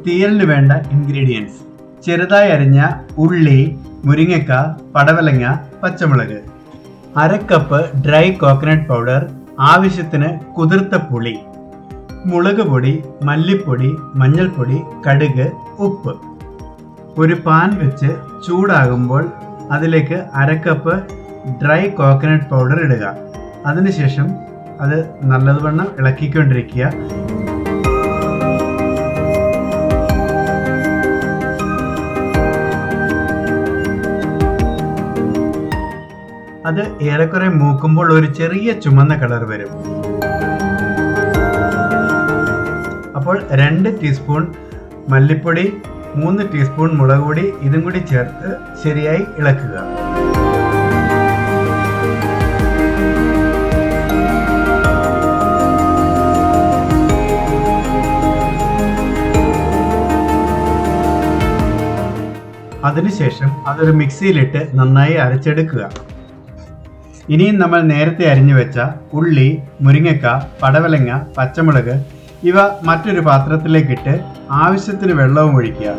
തീയലിന് വേണ്ട ഇൻഗ്രീഡിയൻസ്: ചെറുതായി അരിഞ്ഞ ഉള്ളി, മുരിങ്ങക്ക, പടവലങ്ങ, പച്ചമുളക്, 1/2 കപ്പ് ഡ്രൈ കോക്കനട്ട് പൗഡർ, ആവശ്യത്തിന് കുതിർത്ത പുളി, മുളക് പൊടി, മല്ലിപ്പൊടി, മഞ്ഞൾപ്പൊടി, കടുക്, ഉപ്പ്. ഒരു പാൻ വെച്ച് ചൂടാകുമ്പോൾ അതിലേക്ക് 1/2 കപ്പ് ഡ്രൈ കോക്കനട്ട് പൗഡർ ഇടുക. അതിനുശേഷം അത് നല്ലതുവണ്ണം ഇളക്കിക്കൊണ്ടിരിക്കുക. അത് ഏറെക്കുറെ മൂക്കുമ്പോൾ ഒരു ചെറിയ ചുമന്ന കളർ വരും. അപ്പോൾ 2 ടീസ്പൂൺ മല്ലിപ്പൊടി, 3 ടീസ്പൂൺ മുളക് പൊടി ഇതും കൂടി ചേർത്ത് ശരിയായി ഇളക്കുക. അതിനുശേഷം അതൊരു മിക്സിയിലിട്ട് നന്നായി അരച്ചെടുക്കുക. ഇനിയും നമ്മൾ നേരത്തെ അരിഞ്ഞു വെച്ച ഉള്ളി, മുരിങ്ങക്ക, പടവലങ്ങ, പച്ചമുളക് ഇവ മറ്റൊരു പാത്രത്തിലേക്കിട്ട് ആവശ്യത്തിന് വെള്ളവും ഒഴിക്കുക.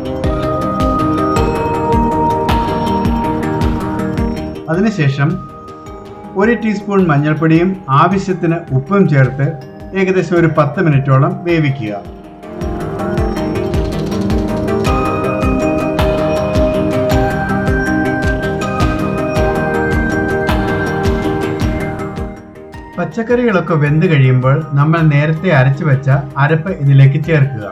അതിനുശേഷം 1 ടീസ്പൂൺ മഞ്ഞൾപ്പൊടിയും ആവശ്യത്തിന് ഉപ്പും ചേർത്ത് ഏകദേശം ഒരു 10 മിനിറ്റോളം വേവിക്കുക. പച്ചക്കറികളൊക്കെ വെന്ത് കഴിയുമ്പോൾ നമ്മൾ നേരത്തെ അരച്ചു വെച്ച അരപ്പ് ഇതിലേക്ക് ചേർക്കുക.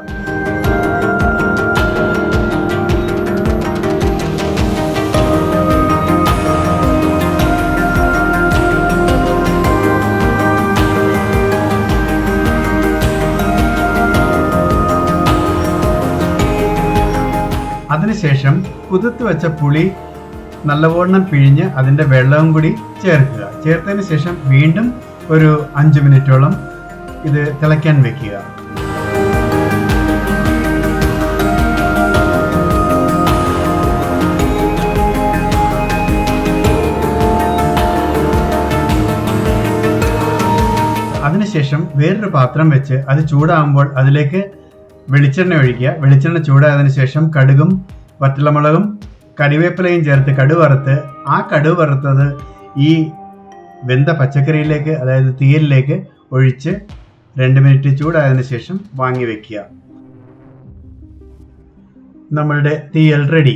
അതിനുശേഷം കുതിർത്ത് വെച്ച പുളി നല്ലവണ്ണം പിഴിഞ്ഞ് അതിൻ്റെ വെള്ളവും കൂടി ചേർക്കുക. ചേർത്തതിന് ശേഷം വീണ്ടും ഒരു 5 മിനിറ്റോളം ഇത് തിളയ്ക്കാൻ വെക്കുക. അതിനുശേഷം വേറൊരു പാത്രം വെച്ച് അത് ചൂടാകുമ്പോൾ അതിലേക്ക് വെളിച്ചെണ്ണ ഒഴിക്കുക. വെളിച്ചെണ്ണ ചൂടായതിനു ശേഷം കടുകും വറ്റൽമുളകും കറിവേപ്പിലയും ചേർത്ത് കടുക് വറുത്ത് ആ കടുക് വറുത്തത് ഈ വെന്ത പച്ചക്കറിയിലേക്ക്, അതായത് തീയലിലേക്ക് ഒഴിച്ച് 2 മിനിറ്റ് ചൂടായതിനു ശേഷം വാങ്ങി വെക്കുക. നമ്മളുടെ തീയൽ റെഡി.